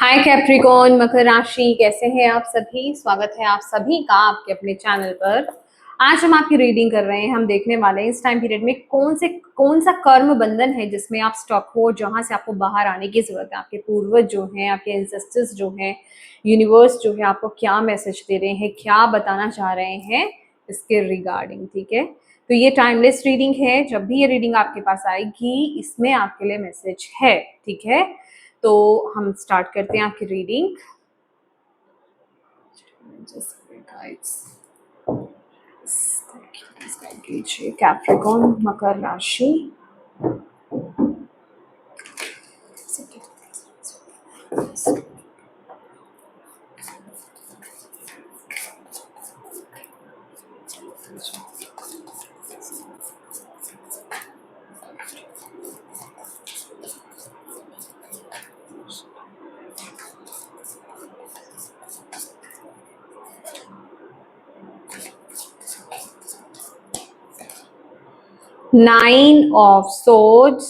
हाय Capricorn मकर राशि, कैसे हैं आप सभी। स्वागत है आप सभी का आपके अपने चैनल पर। आज हम आपकी रीडिंग कर रहे हैं। हम देखने वाले हैं इस टाइम पीरियड में कौन सा कर्म बंधन है जिसमें आप स्टक हो, जहां से आपको बाहर आने की जरूरत है। आपके पूर्वज जो हैं, आपके एंसेस्टर्स जो हैं, यूनिवर्स जो है आपको क्या मैसेज दे रहे हैं, क्या बताना चाह रहे हैं इसके रिगार्डिंग। ठीक है, तो ये टाइमलेस रीडिंग है। जब भी ये रीडिंग आपके पास आएगी इसमें आपके लिए मैसेज है। ठीक है, तो हम स्टार्ट करते हैं आपकी रीडिंग। कैप्रिकॉर्न मकर राशि, 9 of swords,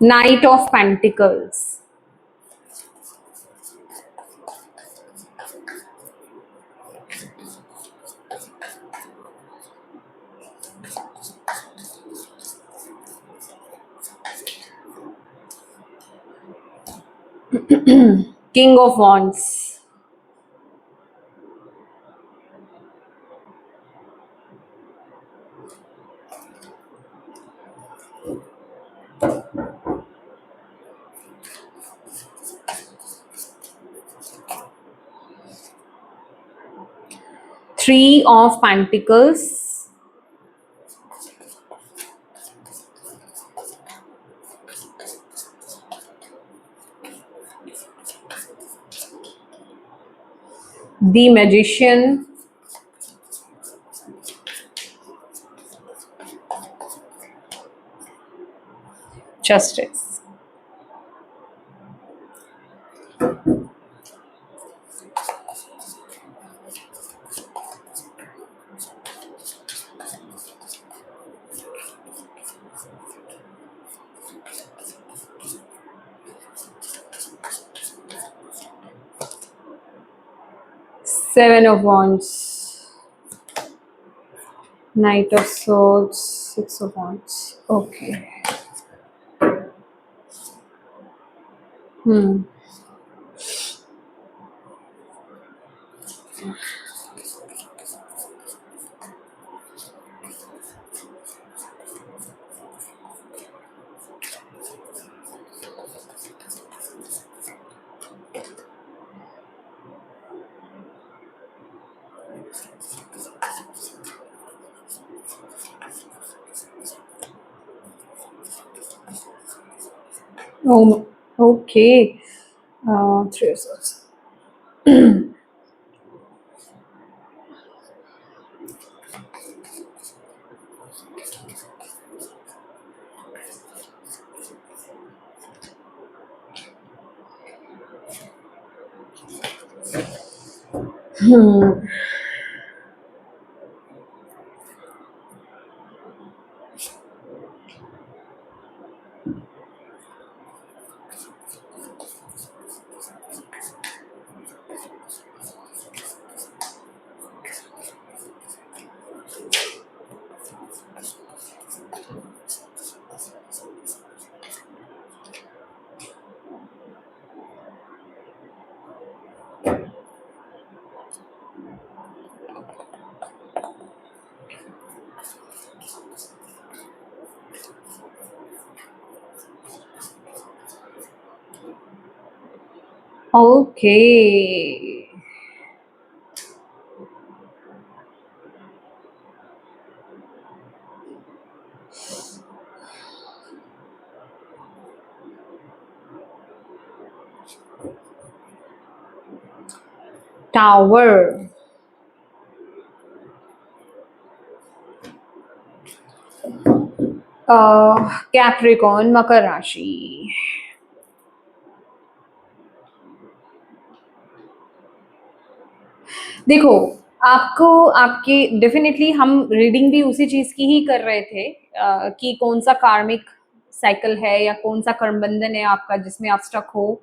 Knight of Pentacles, King of Wands, Three of Pentacles, the Magician, Justice. Seven of Wands, Knight of Swords, Six of Wands. Okay. Oh, okay. Three of Swords. Okay. Tower. Capricorn मकर राशि, देखो, आपको आपके definitely हम reading भी उसी चीज़ की ही कर रहे थे कि कौन-सा कार्मिक साइकिल है या कौन-सा कर्म बंधन है आपका जिसमें आप स्टक हो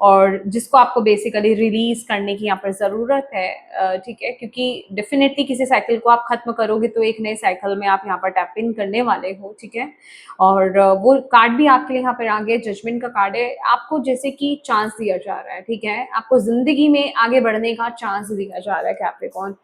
और जिसको आपको बेसिकली रिलीज़ करने की यहाँ पर ज़रूरत है। ठीक है? क्योंकि डेफ़िनेटली किसी साइकिल को आप ख़त्म करोगे तो एक नए साइकिल में आप यहाँ पर टैप इन करने वाले हो, ठीक है? और वो कार्ड भी आपके लिए यहाँ पर आ गया, जजमेंट का कार्ड है। आपको जैसे कि चांस दिया जा रहा है, ठीक है? आपको ज़िंदगी में आगे बढ़ने का चांस दिया जा रहा है कैप्रिकॉर्न।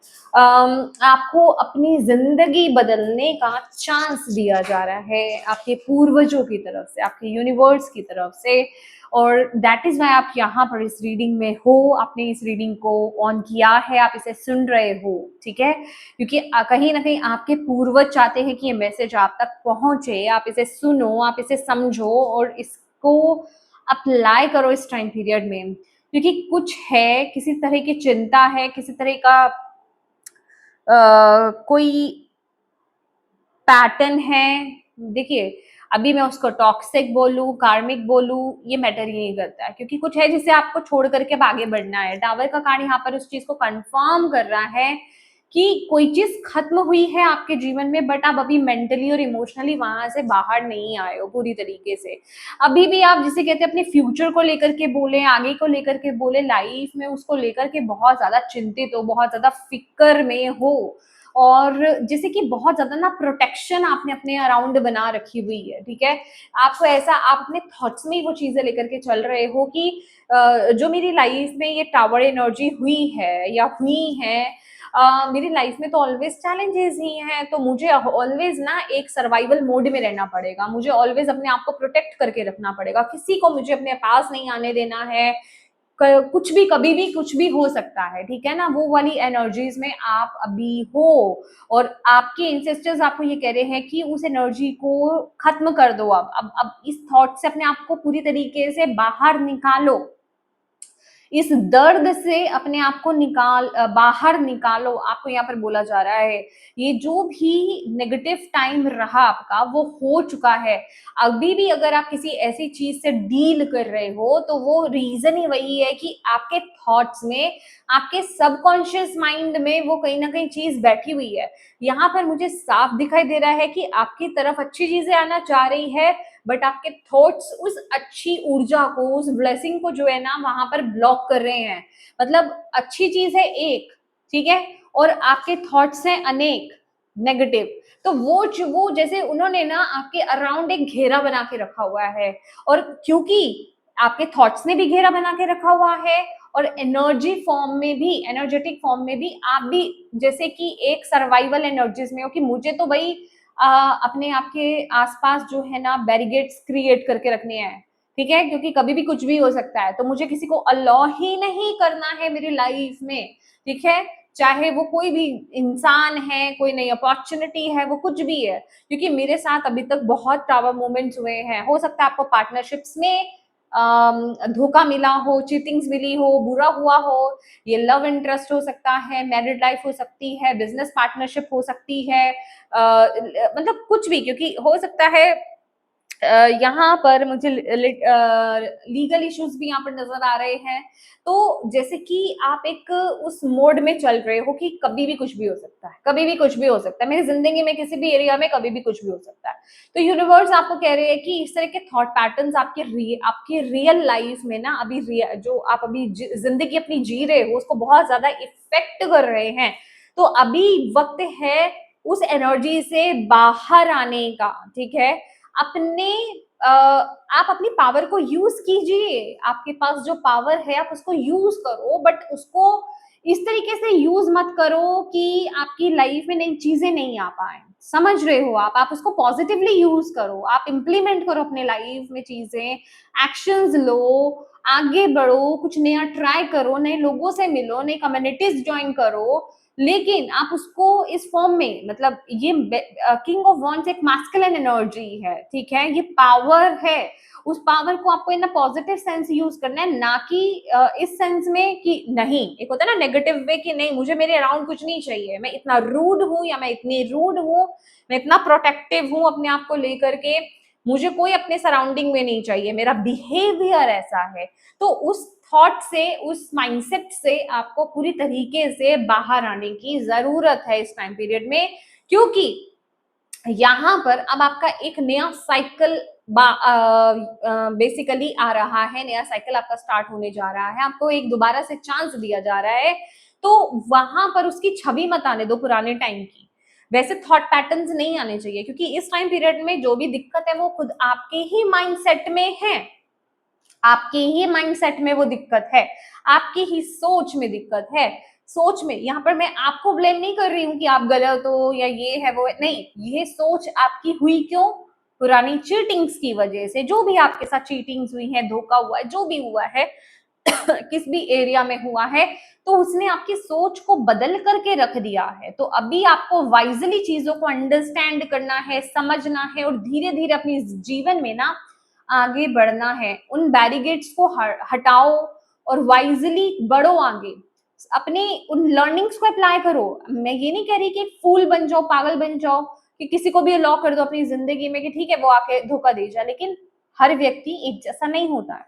आपको अपनी ज़िंदगी बदलने का चांस दिया जा रहा है आपके पूर्वजों की तरफ से, आपके यूनिवर्स की तरफ से और दैट इज़ व्हाई आप यहाँ पर इस रीडिंग में हो, आपने इस रीडिंग को ऑन किया है, आप इसे सुन रहे हो, ठीक है? क्योंकि कहीं न कहीं आपके पूर्वज चाहते हैं कि ये मैसेज आप तक पहुँचे, आप इसे सुनो, आप इसे समझो और इसको अप्लाई करो इस टाइम पीरियड में। क्योंकि कुछ है, किसी तरह की चिंता है, किसी तरह का कोई पैटर्न है। देखिए, अभी मैं उसको टॉक्सिक बोलूँ, कार्मिक बोलूँ, ये मैटर ही नहीं करता है क्योंकि कुछ है जिसे आपको छोड़ कर के अब आगे बढ़ना है। टावर का कार्ड यहाँ पर उस चीज़ को कन्फर्म कर रहा है कि कोई चीज़ खत्म हुई है आपके जीवन में बट आप अभी मेंटली और इमोशनली वहाँ से बाहर नहीं आए हो पूरी तरीके से। अभी भी आप जिसे कहते हैं अपने फ्यूचर को लेकर के बोलें, आगे को लेकर के बोलें, लाइफ में उसको लेकर के बहुत ज़्यादा चिंतित हो, बहुत ज़्यादा फ़िक्र में हो। और जैसे कि बहुत ज़्यादा ना प्रोटेक्शन आपने अपने अराउंड बना रखी हुई है, ठीक है? आपको ऐसा आप अपने थॉट्स में ही वो चीज़ें लेकर के चल रहे हो कि जो मेरी लाइफ में ये टावर एनर्जी हुई है या हुई हैं मेरी लाइफ में तो ऑलवेज़ चैलेंजेस ही हैं, तो मुझे ऑलवेज़ ना एक सर्वाइवल मोड में रहना पड़ेगा। मुझे ऑलवेज़ अपने आप को प्रोटेक्ट करके रखना पड़ेगा। किसी को मुझे अपने पास नहीं आने देना है। कुछ भी कभी भी कुछ भी हो सकता है, ठीक है ना? वो वाली एनर्जीज में आप अभी हो और आपके इंसेस्टर्स आपको ये कह रहे हैं कि उस एनर्जी को खत्म कर दो अब इस थॉट से अपने आप को पूरी तरीके से बाहर निकालो। इस दर्द से अपने आप को बाहर निकालो, आपको यहाँ पर बोला जा रहा है। ये जो भी नेगेटिव टाइम रहा आपका, वो हो चुका है। अभी भी अगर आप किसी ऐसी चीज़ से डील कर रहे हो, तो वो रीज़न ही वही है कि आपके थॉट्स में, आपके सबकॉन्शियस माइंड में वो कहीं न कहीं चीज़ बैठी हुई है। यहाँ पर मुझे साफ दिखाई दे रहा है कि आपकी तरफ अच्छी चीज़ें आना चाह रही है, बट आपके थॉट्स उस अच्छी ऊर्जा को, उस ब्लेसिंग को जो है ना वहां पर ब्लॉक कर रहे हैं। मतलब अच्छी चीज है एक, ठीक है, और आपके थॉट्स हैं अनेक नेगेटिव। तो वो जैसे उन्होंने ना आपके अराउंड एक घेरा बना के रखा हुआ है और क्योंकि आपके थॉट्स ने भी घेरा बना के रखा हुआ है और एनर्जी फॉर्म में भी, एनर्जेटिक फॉर्म में भी आप भी जैसे कि एक सर्वाइवल एनर्जीज में हो कि मुझे तो भाई अपने आपके आसपास जो है ना बैरिकेड्स क्रिएट करके रखने हैं, ठीक है? क्योंकि कभी भी कुछ भी हो सकता है, तो मुझे किसी को अलाउ ही नहीं करना है मेरी लाइफ में, ठीक है? चाहे वो कोई भी इंसान है, कोई नई अपॉर्चुनिटी है, वो कुछ भी है। क्योंकि मेरे साथ अभी तक बहुत टावर मोमेंट्स हुए हैं। हो सकता है आपको पार्टनरशिप्स में धोखा मिला हो, चीटिंग्स मिली हो, बुरा हुआ हो, ये लव इंटरेस्ट हो सकता है, मैरिड लाइफ हो सकती है, बिजनेस पार्टनरशिप हो सकती है, मतलब कुछ भी क्योंकि हो सकता है यहाँ पर मुझे लीगल इश्यूज भी यहाँ पर नजर आ रहे हैं। तो जैसे कि आप एक उस मोड में चल रहे हो कि कभी भी कुछ भी हो सकता है, कभी भी कुछ भी हो सकता है, मेरी जिंदगी में किसी भी एरिया में कभी भी कुछ भी हो सकता है। तो यूनिवर्स आपको कह रहे हैं कि इस तरह के थॉट पैटर्न्स आपके रियल लाइफ में ना अभी जो आप अभी जिंदगी अपनी जी रहे हो उसको बहुत ज्यादा इफेक्ट कर रहे हैं। तो अभी वक्त है उस एनर्जी से बाहर आने का, ठीक है? अपने आप अपनी पावर को यूज कीजिए। आपके पास जो पावर है आप उसको यूज करो, बट उसको इस तरीके से यूज मत करो कि आपकी लाइफ में नई चीजें नहीं आ पाए। समझ रहे हो आप उसको पॉजिटिवली यूज करो, आप इम्प्लीमेंट करो अपने लाइफ में चीजें, एक्शंस लो, आगे बढ़ो, कुछ नया ट्राई करो, नए लोगों से मिलो, नई कम्युनिटीज ज्वाइन करो। लेकिन आप उसको इस फॉर्म में, मतलब ये किंग ऑफ वॉन्ड्स एक मैस्कुलिन एनर्जी है, ठीक है? ये पावर है। उस पावर को आपको इन पॉजिटिव सेंस यूज करना है, ना कि इस सेंस में कि नहीं, एक होता है ना नेगेटिव वे कि नहीं मुझे मेरे अराउंड कुछ नहीं चाहिए, मैं इतना रूड हूँ या मैं इतनी रूड हूँ, मैं इतना प्रोटेक्टिव हूँ अपने आप को लेकर के मुझे कोई अपने सराउंडिंग में नहीं चाहिए, मेरा बिहेवियर ऐसा है। तो उस थॉट से, उस माइंडसेट से आपको पूरी तरीके से बाहर आने की जरूरत है इस टाइम पीरियड में, क्योंकि यहाँ पर अब आपका एक नया साइकिल बेसिकली आ रहा है, नया साइकिल आपका स्टार्ट होने जा रहा है, आपको एक दोबारा से चांस दिया जा रहा है। तो वहां पर उसकी छवि मत आने दो पुराने टाइम की, वैसे थॉट पैटर्न्स नहीं आने चाहिए, क्योंकि इस टाइम पीरियड में जो भी दिक्कत है वो खुद आपके ही माइंडसेट में है, आपके ही माइंडसेट में वो दिक्कत है, आपकी ही सोच में दिक्कत है। सोच में, यहाँ पर मैं आपको ब्लेम नहीं कर रही हूँ कि आप गलत हो या ये है वो है, नहीं, ये सोच आपकी हुई क्यों? पुरानी चीटिंग्स की वजह से, जो भी आपके साथ चीटिंग्स हुई है, धोखा हुआ है, जो भी हुआ है किस भी एरिया में हुआ है, तो उसने आपकी सोच को बदल करके रख दिया है। तो अभी आपको वाइजली चीजों को अंडरस्टैंड करना है, समझना है, और धीरे धीरे अपनी जीवन में ना आगे बढ़ना है। उन बैरिगेट्स को हटाओ और वाइजली बढ़ो आगे, अपने उन लर्निंग्स को अप्लाई करो। मैं ये नहीं कह रही कि फूल बन जाओ, पागल बन जाओ, कि किसी को भी लॉ कर दो अपनी जिंदगी में कि ठीक है वो आके धोखा दे जाए, लेकिन हर व्यक्ति एक जैसा नहीं होता है,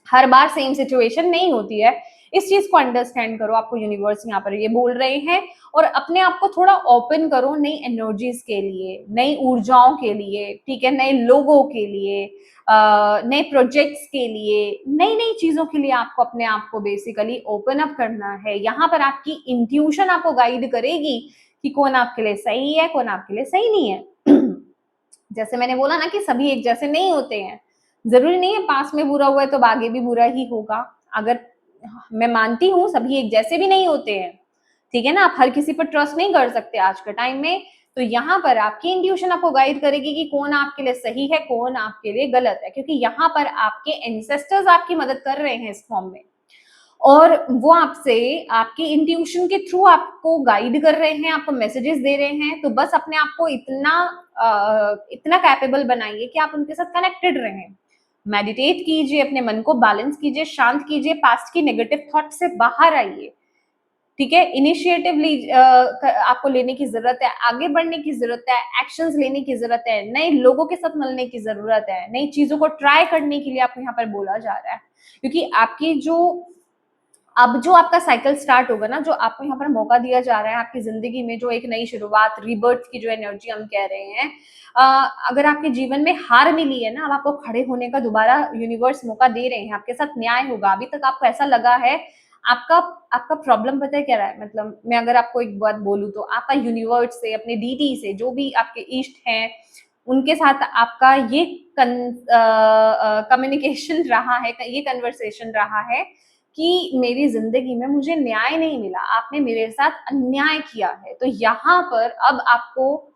हर बार सेम सिचुएशन नहीं होती है। इस चीज को अंडरस्टैंड करो, आपको यूनिवर्स यहाँ पर ये बोल रहे हैं, और अपने आप को थोड़ा ओपन करो नई एनर्जीज के लिए, नई ऊर्जाओं के लिए, ठीक है, नए लोगों के लिए, नए प्रोजेक्ट्स के लिए, नई नई चीजों के लिए आपको अपने आप को बेसिकली ओपन अप करना है। यहाँ पर आपकी इंट्यूशन आपको गाइड करेगी कि कौन आपके लिए सही है, कौन आपके लिए सही नहीं है। जैसे मैंने बोला ना कि सभी एक जैसे नहीं होते हैं, जरूरी नहीं है पास में बुरा हुआ है तो आगे भी बुरा ही होगा। अगर मैं मानती हूँ सभी एक जैसे भी नहीं होते हैं, ठीक है ना, आप हर किसी पर ट्रस्ट नहीं कर सकते आज के टाइम में। तो यहाँ पर आपकी इंट्यूशन आपको गाइड करेगी कि कौन आपके लिए सही है, कौन आपके लिए गलत है, क्योंकि यहाँ पर आपके एंसेस्टर्स आपकी मदद कर रहे हैं इस फॉर्म में, और वो आपसे आपके इंट्यूशन के थ्रू आपको गाइड कर रहे हैं, आपको मैसेजेस दे रहे हैं। तो बस अपने आप को इतना कैपेबल बनाइए कि आप उनके साथ कनेक्टेड रहें। मेडिटेट कीजिए, अपने मन को बैलेंस कीजिए, शांत कीजिए, पास्ट की नेगेटिव थॉट से बाहर आइए, ठीक है। इनिशिएटिव आपको लेने की जरूरत है, आगे बढ़ने की जरूरत है, एक्शंस लेने की जरूरत है, नए लोगों के साथ मिलने की जरूरत है, नई चीजों को ट्राई करने के लिए आपको यहाँ पर बोला जा रहा है, क्योंकि आपकी अब जो आपका साइकिल स्टार्ट होगा ना, जो आपको यहाँ पर मौका दिया जा रहा है आपकी जिंदगी में, जो एक नई शुरुआत, रीबर्थ की जो एनर्जी हम कह रहे हैं, अगर आपके जीवन में हार मिली है ना, अब आपको खड़े होने का दोबारा यूनिवर्स मौका दे रहे हैं, आपके साथ न्याय होगा। अभी तक आपको ऐसा लगा है, आपका आपका प्रॉब्लम पता है क्या रहा है, मतलब मैं अगर आपको एक बात बोलूं तो आपका यूनिवर्स से, अपने डीटी से, जो भी आपके इष्ट हैं, उनके साथ आपका ये कम्युनिकेशन रहा है, ये कन्वर्सेशन रहा है कि मेरी जिंदगी में मुझे न्याय नहीं मिला, आपने मेरे साथ अन्याय किया है। तो यहाँ पर अब आपको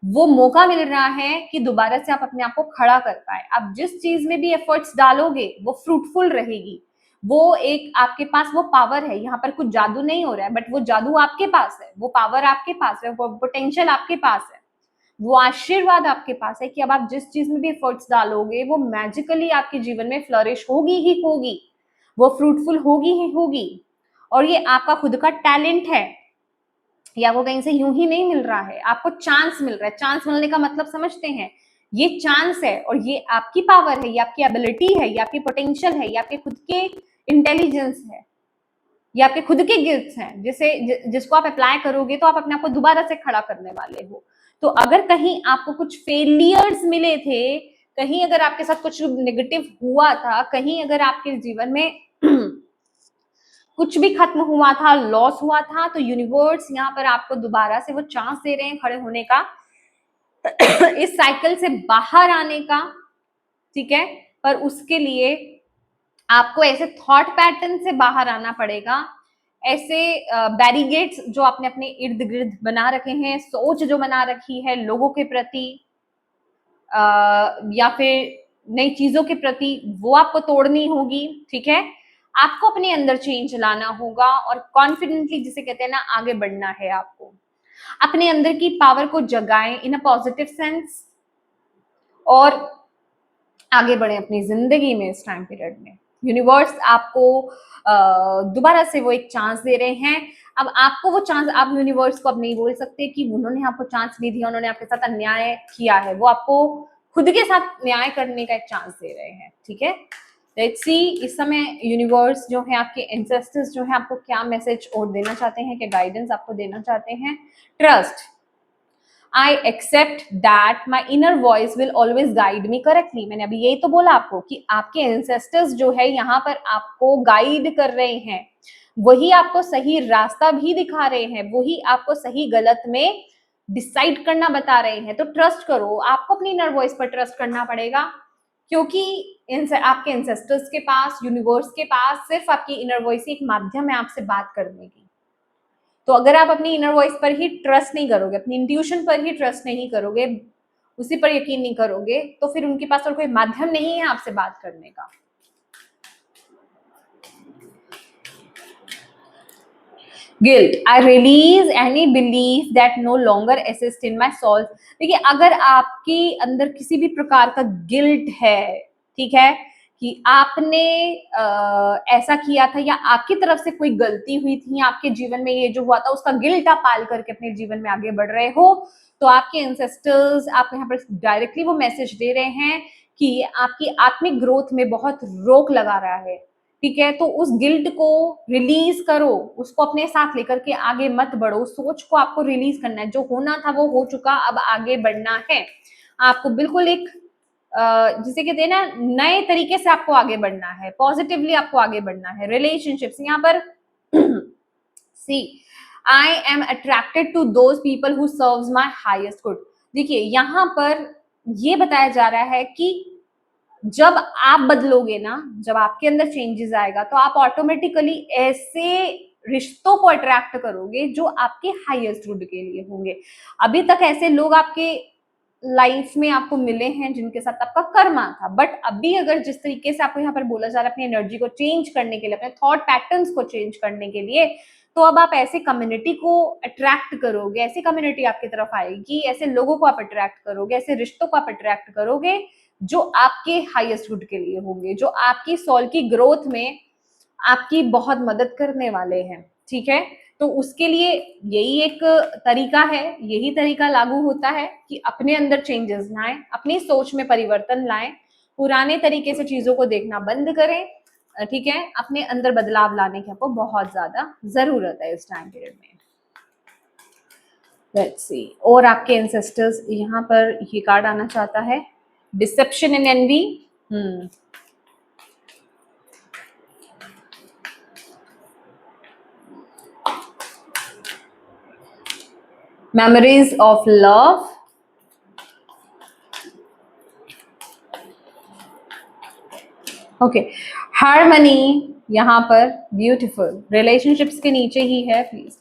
वो मौका मिल रहा है कि दोबारा से आप अपने आप को खड़ा कर पाए। आप जिस चीज में भी एफर्ट्स डालोगे वो फ्रूटफुल रहेगी, वो एक आपके पास वो पावर है। यहाँ पर कुछ जादू नहीं हो रहा है, बट वो जादू आपके पास है, वो पावर आपके पास है, वो पोटेंशियल आपके पास है, वो आशीर्वाद आपके पास है कि अब आप जिस चीज में भी एफर्ट्स डालोगे वो मैजिकली आपके जीवन में फ्लरिश होगी ही होगी, वो फ्रूटफुल होगी ही होगी। और ये आपका खुद का टैलेंट है, या वो कहीं से यूं ही नहीं मिल रहा है, आपको चांस मिल रहा है। चांस मिलने का मतलब समझते हैं, ये चांस है और ये आपकी पावर है, ये आपकी एबिलिटी है, ये आपकी पोटेंशियल है, ये आपके खुद के इंटेलिजेंस है, ये आपके खुद के गिफ्ट्स हैं, जिसको आप अप्लाई करोगे तो आप अपने आप को दोबारा से खड़ा करने वाले हो। तो अगर कहीं आपको कुछ फेलियर्स मिले थे, कहीं अगर आपके साथ कुछ नेगेटिव हुआ था, कहीं अगर आपके जीवन में कुछ भी खत्म हुआ था, लॉस हुआ था, तो यूनिवर्स यहाँ पर आपको दोबारा से वो चांस दे रहे हैं खड़े होने का, इस साइकिल से बाहर आने का, ठीक है। पर उसके लिए आपको ऐसे थॉट पैटर्न से बाहर आना पड़ेगा, ऐसे बैरिगेट्स जो आपने अपने इर्द गिर्द बना रखे हैं, सोच जो बना रखी है लोगों के प्रति या फिर नई चीजों के प्रति, वो आपको तोड़नी होगी, ठीक है। आपको अपने अंदर चेंज लाना होगा और कॉन्फिडेंटली, जिसे कहते हैं ना, आगे बढ़ना है। आपको अपने अंदर की पावर को जगाएं इन अ पॉजिटिव सेंस और आगे बढ़े अपनी जिंदगी में। इस टाइम पीरियड में यूनिवर्स आपको दोबारा से वो एक चांस दे रहे हैं। अब आपको वो चांस, आप यूनिवर्स को अब नहीं बोल सकते कि उन्होंने आपको चांस नहीं दिया, उन्होंने आपके साथ अन्याय किया है। वो आपको खुद के साथ न्याय करने का एक चांस दे रहे हैं, ठीक है। लेट्स सी इस समय यूनिवर्स जो है, आपके एंसेस्टर्स जो है, आपको क्या मैसेज और देना चाहते हैं, क्या गाइडेंस आपको देना चाहते हैं। Trust, I accept that my inner voice will always guide me correctly. मैंने अभी यही तो बोला आपको कि आपके एंसेस्टर्स जो है यहाँ पर आपको गाइड कर रहे हैं, वही आपको सही रास्ता भी दिखा रहे हैं, वही आपको सही गलत में डिसाइड करना बता रहे हैं। तो ट्रस्ट करो, आपको अपनी इनर वॉइस पर ट्रस्ट करना पड़ेगा, क्योंकि आपके एंसेस्टर्स के पास, यूनिवर्स के पास सिर्फ आपकी इनर वॉइस एक माध्यम है आपसे बात करने की। तो अगर आप अपनी इनर वॉइस पर ही ट्रस्ट नहीं करोगे, अपनी इंट्यूशन पर ही ट्रस्ट नहीं करोगे, उसी पर यकीन नहीं करोगे, तो फिर उनके पास और कोई माध्यम नहीं है आपसे बात करने का। Guilt, I release any belief that no longer exist in my soul. देखिए, अगर आपके अंदर किसी भी प्रकार का गिल्ट है, ठीक है, कि आपने ऐसा किया था या आपकी तरफ से कोई गलती हुई थी, आपके जीवन में ये जो हुआ था उसका गिल्ट आप पाल करके अपने जीवन में आगे बढ़ रहे हो, तो आपके एंसेस्टर्स आपको यहाँ पर डायरेक्टली वो मैसेज दे रहे हैं कि आपकी आत्मिक ग्रोथ में बहुत रोक लगा रहा है, ठीक है। तो उस गिल्ट को रिलीज करो, उसको अपने साथ लेकर के आगे मत बढ़ो, सोच को आपको रिलीज करना है। जो होना था वो हो चुका, अब आगे बढ़ना है आपको। बिल्कुल एक जिसे कहते हैं ना, नए तरीके से आपको आगे बढ़ना है, पॉजिटिवली आपको आगे बढ़ना है। रिलेशनशिप्स यहाँ पर see, I am attracted to those people who serves my highest good. देखिए, यहाँ पर ये बताया जा रहा है कि जब आप बदलोगे ना, जब आपके अंदर चेंजेस आएगा, तो आप ऑटोमेटिकली ऐसे रिश्तों को अट्रैक्ट करोगे जो आपके हाईएस्ट गुड के लिए होंगे। अभी तक ऐसे लोग आपके लाइफ में आपको मिले हैं जिनके साथ आपका कर्मा था, बट अभी अगर जिस तरीके से आपको यहाँ पर बोला जा रहा है अपनी एनर्जी को चेंज करने के लिए, अपने थॉट पैटर्न्स को चेंज करने के लिए, तो अब आप ऐसे कम्युनिटी को अट्रैक्ट करोगे, ऐसी कम्युनिटी आपकी तरफ आएगी, ऐसे लोगों को आप अट्रैक्ट करोगे, ऐसे रिश्तों को आप अट्रैक्ट करोगे जो आपके हाईएस्ट गुड के लिए होंगे, जो आपकी सोल की ग्रोथ में आपकी बहुत मदद करने वाले हैं, ठीक है। तो उसके लिए यही एक तरीका है, यही तरीका लागू होता है कि अपने अंदर चेंजेस लाएं, अपनी सोच में परिवर्तन लाएं, पुराने तरीके से चीजों को देखना बंद करें, ठीक है। अपने अंदर बदलाव लाने की आपको बहुत ज्यादा जरूरत है इस टाइम पीरियड में। लेट्स सी, और आपके एंसेस्टर्स यहाँ पर ये कार्ड आना चाहता है, deception and envy. Memories of love, okay, harmony यहाँ पर ब्यूटीफुल, रिलेशनशिप्स के नीचे ही है please.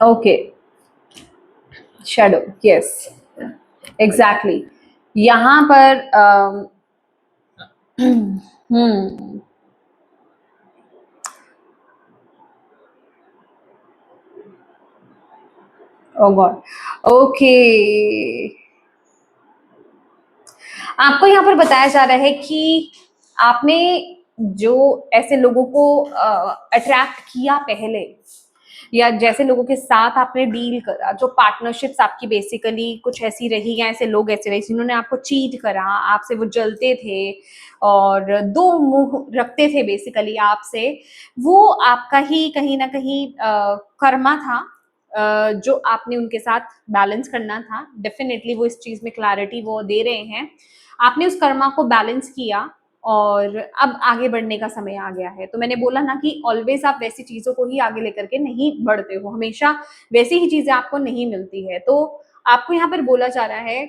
Okay, shadow, yes exactly. यहाँ पर ओ गॉड, ओके, आपको यहाँ पर बताया जा रहा है कि आपने जो ऐसे लोगों को अट्रैक्ट किया पहले, या जैसे लोगों के साथ आपने डील करा, जो पार्टनरशिप्स आपकी बेसिकली कुछ ऐसी रही, या ऐसे लोग ऐसे रहे जिन्होंने आपको चीट करा, आपसे वो जलते थे और दो मुंह रखते थे बेसिकली आपसे, वो आपका ही कहीं ना कहीं कर्मा था, जो आपने उनके साथ बैलेंस करना था। डेफिनेटली वो इस चीज में क्लैरिटी वो दे रहे हैं, आपने उस कर्मा को बैलेंस किया और अब आगे बढ़ने का समय आ गया है। तो मैंने बोला ना कि ऑलवेज आप वैसी चीजों को ही आगे लेकर के नहीं बढ़ते हो, हमेशा वैसी ही चीजें आपको नहीं मिलती है। तो आपको यहाँ पर बोला जा रहा है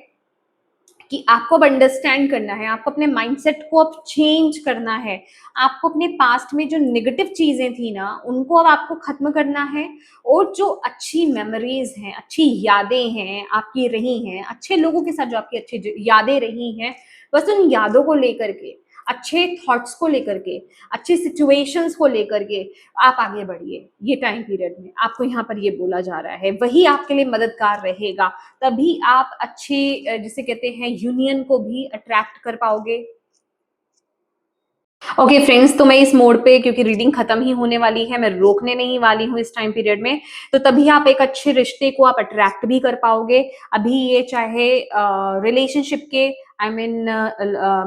कि आपको अब अंडरस्टैंड करना है, आपको अपने माइंडसेट को अब चेंज करना है, आपको अपने पास्ट में जो नेगेटिव चीजें थी ना उनको अब आपको खत्म करना है, और जो अच्छी मेमोरीज हैं, अच्छी यादें हैं आपकी रही हैं, अच्छे लोगों के साथ जो आपकी अच्छी यादें रही हैं, बस उन यादों को लेकर के, अच्छे थॉट्स को लेकर के, अच्छी सिचुएशंस को लेकर के आप आगे बढ़िए। ये टाइम पीरियड में आपको यहाँ पर ये बोला जा रहा है, वही आपके लिए मददगार रहेगा। तभी आप अच्छे जिसे कहते हैं यूनियन को भी अट्रैक्ट कर पाओगे, ओके फ्रेंड्स, तो मैं इस मोड पे, क्योंकि रीडिंग खत्म ही होने वाली है, मैं रोकने नहीं वाली हूँ इस टाइम पीरियड में, तो तभी आप एक अच्छे रिश्ते को आप अट्रैक्ट भी कर पाओगे। अभी ये चाहे रिलेशनशिप के, आई मीन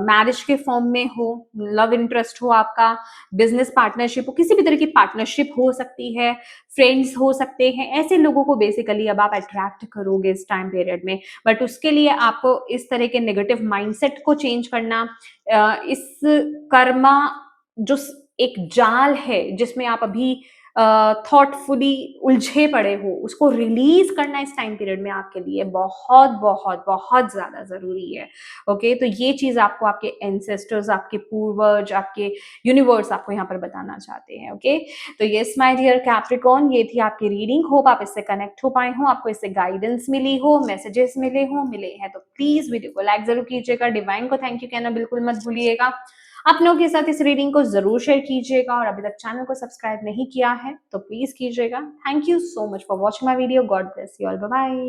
मैरिज के फॉर्म में हो, लव इंटरेस्ट हो आपका, बिजनेस पार्टनरशिप हो, किसी भी तरह की पार्टनरशिप हो सकती है, फ्रेंड्स हो सकते हैं, ऐसे लोगों को बेसिकली अब आप अट्रैक्ट करोगे इस टाइम पीरियड में। बट उसके लिए आपको इस तरह के नेगेटिव माइंडसेट को चेंज करना, इस कर्मा जो एक जाल है जिसमें आप अभी थॉटफुली उलझे पड़े हो, उसको रिलीज करना इस टाइम पीरियड में आपके लिए बहुत बहुत बहुत ज्यादा जरूरी है। ओके, तो ये चीज आपको आपके एंसेस्टर्स, आपके पूर्वज, आपके यूनिवर्स आपको यहाँ पर बताना चाहते हैं। ओके, तो यस माय डियर कैप्रिकॉर्न, ये थी आपकी रीडिंग। होप आप इससे कनेक्ट हो पाए हो, आपको इससे गाइडेंस मिली हो, मैसेजेस मिले हैं तो प्लीज वीडियो को लाइक जरूर कीजिएगा, डिवाइन को थैंक यू कहना बिल्कुल मत भूलिएगा, अपनों के साथ इस रीडिंग को जरूर शेयर कीजिएगा, और अभी तक चैनल को सब्सक्राइब नहीं किया है तो प्लीज कीजिएगा। Thank you so much for watching my video. God bless you all, bye bye.